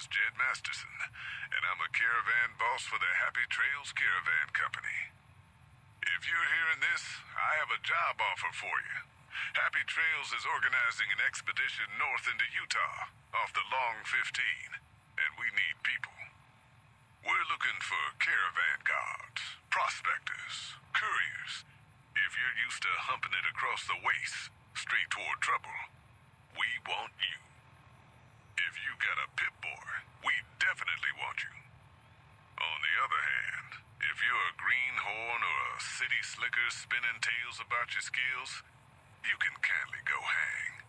is Jed Masterson, and I'm a caravan boss for the Happy Trails Caravan Company. If you're hearing this, I have a job offer for you. Happy Trails is organizing an expedition north into Utah, off the Long 15, and we need people. We're looking for caravan guards, prospectors, couriers. If you're used to humping it across the waste, straight toward trouble, we want you. If you got a Pip-Boy, we definitely want you. On the other hand, if you're a greenhorn or a city slicker spinning tales about your skills, you can kindly go hang.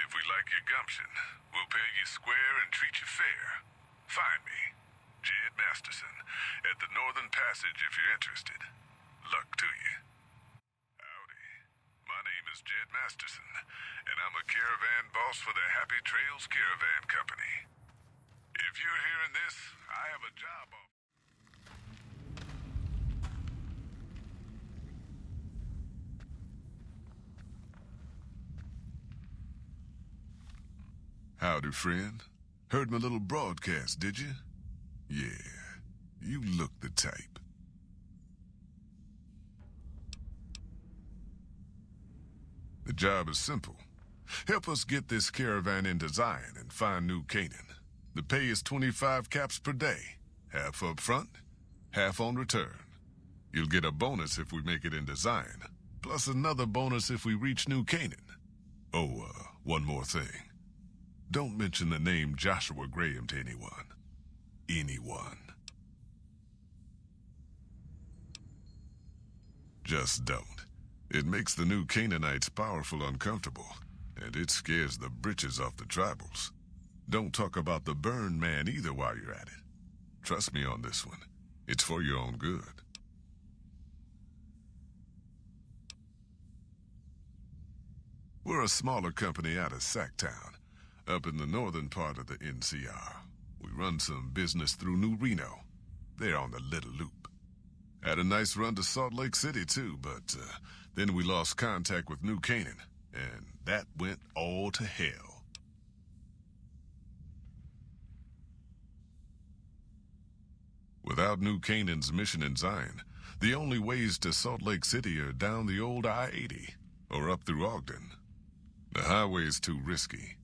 If we like your gumption, we'll pay you square and treat you fair. Find me, Jed Masterson, at the Northern Passage if you're interested. Luck to you. Howdy. My name is Jed Masterson, and I'm a caravan boss for the Happy Trails Caravan Company. If you're hearing this, I have a job offer. Howdy, friend. Heard my little broadcast, did you? Yeah, you look the type. The job is simple. Help us get this caravan into Zion and find New Canaan. The pay is 25 caps per day. Half up front, half on return. You'll get a bonus if we make it into Zion, plus another bonus if we reach New Canaan. Oh, one more thing. Don't mention the name Joshua Graham to anyone. Anyone. Just don't. It makes the New Canaanites powerful uncomfortable, and it scares the britches off the tribals. Don't talk about the burn man either while you're at it. Trust me on this one. It's for your own good. We're a smaller company out of Sacktown, up in the northern part of the NCR. We run some business through New Reno. They're on the Little Loop. Had a nice run to Salt Lake City, too, but then we lost contact with New Canaan, and that went all to hell. Without New Canaan's mission in Zion, the only ways to Salt Lake City are down the old I-80, or up through Ogden. The highway's too risky.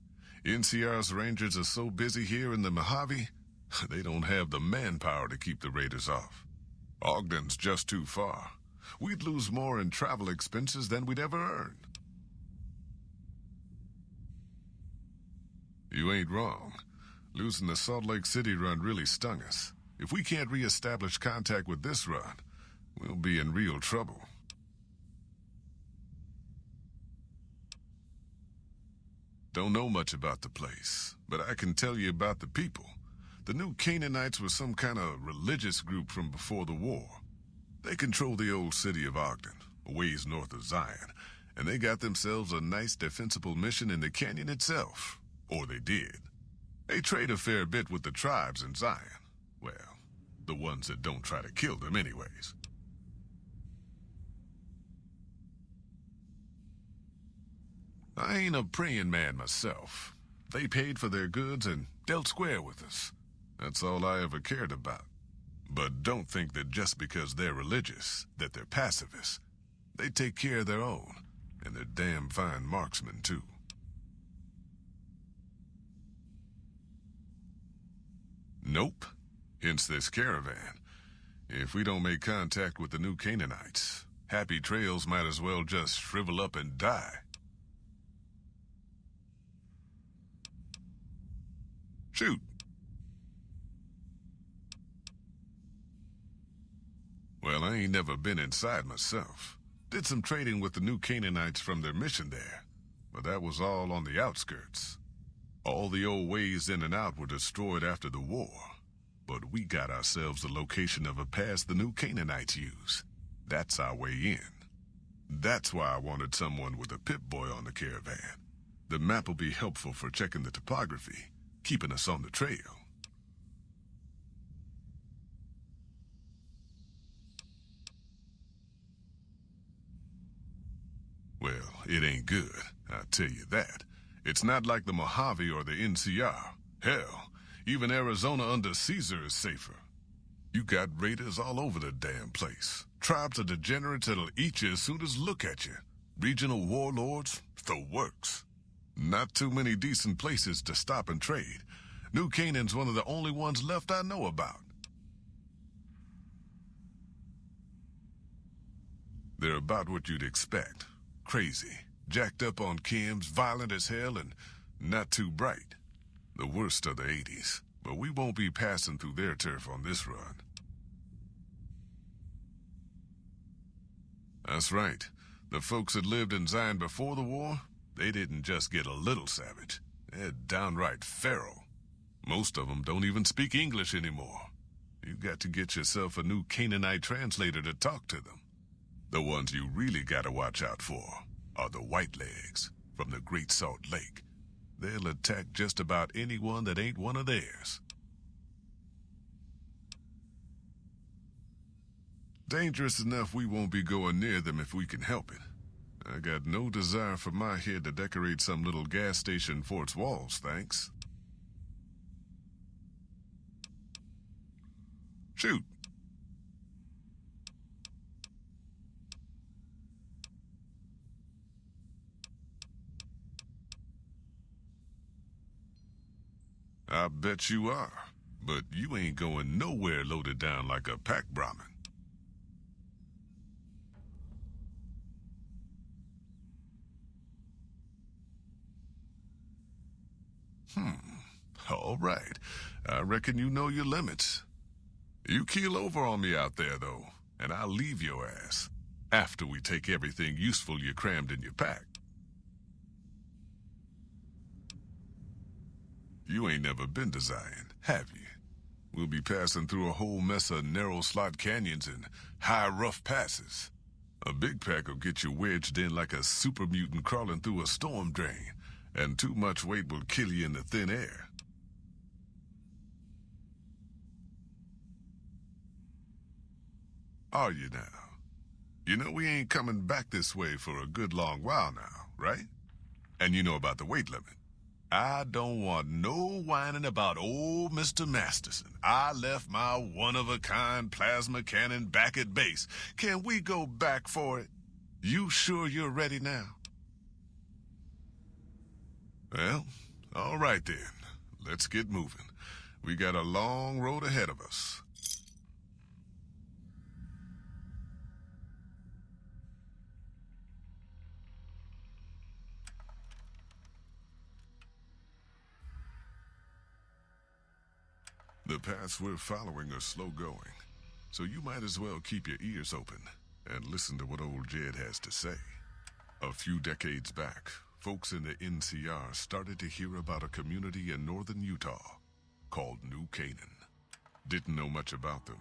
NCR's rangers are so busy here in the Mojave, they don't have the manpower to keep the raiders off. Ogden's just too far. We'd lose more in travel expenses than we'd ever earn. You ain't wrong. Losing the Salt Lake City run really stung us. If we can't re-establish contact with this run, we'll be in real trouble. Don't know much about the place, but I can tell you about the people. The New Canaanites were some kind of religious group from before the war. They control the old city of Ogden, a ways north of Zion, and they got themselves a nice defensible mission in the canyon itself. Or they did. They trade a fair bit with the tribes in Zion. Well, the ones that don't try to kill them anyways. I ain't a praying man myself. They paid for their goods and dealt square with us. That's all I ever cared about. But don't think that just because they're religious, that they're pacifists. They take care of their own, and they're damn fine marksmen, too. Nope. Hence this caravan. If we don't make contact with the New Canaanites, Happy Trails might as well just shrivel up and die. Shoot. Well, I ain't never been inside myself. Did some trading with the New Canaanites from their mission there, but that was all on the outskirts. All the old ways in and out were destroyed after the war, but we got ourselves the location of a pass the New Canaanites use. That's our way in. That's why I wanted someone with a Pip-Boy on the caravan. The map will be helpful for checking the topography, keeping us on the trail. Well, it ain't good, I'll tell you that. It's not like the Mojave or the NCR. Hell, Even Arizona under Caesar is safer. You got raiders all over the damn place. Tribes of degenerates that'll eat you as soon as look at you. Regional warlords, the works. Not too many decent places to stop and trade. New Canaan's one of the only ones left I know about. They're about what you'd expect. Crazy, jacked up on chems, violent as hell, and not too bright. The worst of the 80s, but we won't be passing through their turf on this run. That's right. The folks that lived in Zion before the war, they didn't just get a little savage. They're downright feral. Most of them don't even speak English anymore. You got to get yourself a new Canaanite translator to talk to them. The ones you really gotta watch out for are the Whitelegs from the Great Salt Lake. They'll attack just about anyone that ain't one of theirs. Dangerous enough we won't be going near them if we can help it. I got no desire for my head to decorate some little gas station fort's walls, thanks. Shoot. I bet you are, but you ain't going nowhere loaded down like a pack Brahmin. All right. I reckon you know your limits. You keel over on me out there, though, and I'll leave your ass after we take everything useful you crammed in your pack. You ain't never been to Zion, have you? We'll be passing through a whole mess of narrow slot canyons and high rough passes. A big pack will get you wedged in like a super mutant crawling through a storm drain, and too much weight will kill you in the thin air. Are you now? You know we ain't coming back this way for a good long while now, right? And you know about the weight limit. I don't want no whining about old Mr. Masterson. I left my one-of-a-kind plasma cannon back at base. Can we go back for it? You sure you're ready now? Well, all right then. Let's get moving. We got a long road ahead of us. The paths we're following are slow going, so you might as well keep your ears open and listen to what old Jed has to say. A few decades back, folks in the NCR started to hear about a community in northern Utah called New Canaan. Didn't know much about them,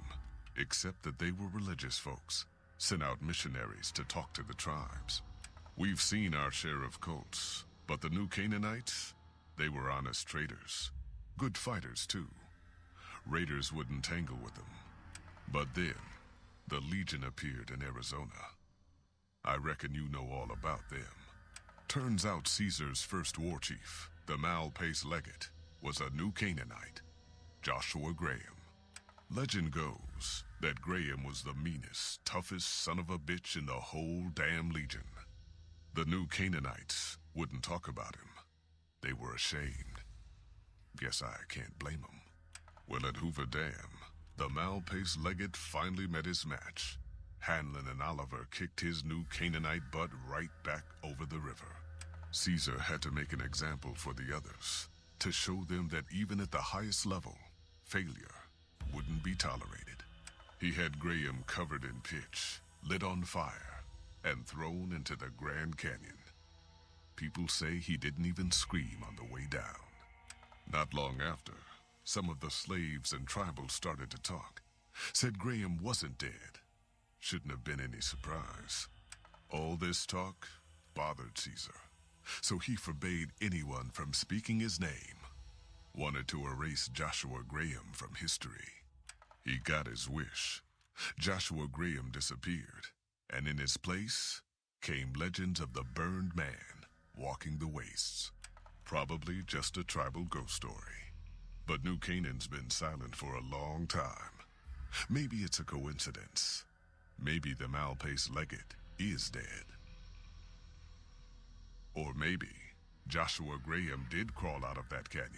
except that they were religious folks, sent out missionaries to talk to the tribes. We've seen our share of cults, but the New Canaanites, they were honest traders, good fighters too. Raiders wouldn't tangle with them. But then, the Legion appeared in Arizona. I reckon you know all about them. Turns out Caesar's first war chief, the Malpais Legate, was a New Canaanite, Joshua Graham. Legend goes that Graham was the meanest, toughest son of a bitch in the whole damn Legion. The New Canaanites wouldn't talk about him. They were ashamed. Guess I can't blame them. Well, at Hoover Dam, the Malpais Legate finally met his match. Hanlon and Oliver kicked his New Canaanite butt right back over the river. Caesar had to make an example for the others, to show them that even at the highest level, failure wouldn't be tolerated. He had Graham covered in pitch, lit on fire, and thrown into the Grand Canyon. People say he didn't even scream on the way down. Not long after, some of the slaves and tribals started to talk. Said Graham wasn't dead. Shouldn't have been any surprise. All this talk bothered Caesar, so he forbade anyone from speaking his name. Wanted to erase Joshua Graham from history. He got his wish. Joshua Graham disappeared, and in his place came legends of the burned man walking the wastes. Probably just a tribal ghost story. But New Canaan's been silent for a long time. Maybe it's a coincidence. Maybe the Malpace legate is dead. Or maybe Joshua Graham did crawl out of that canyon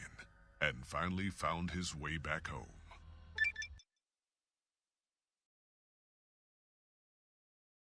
and finally found his way back home.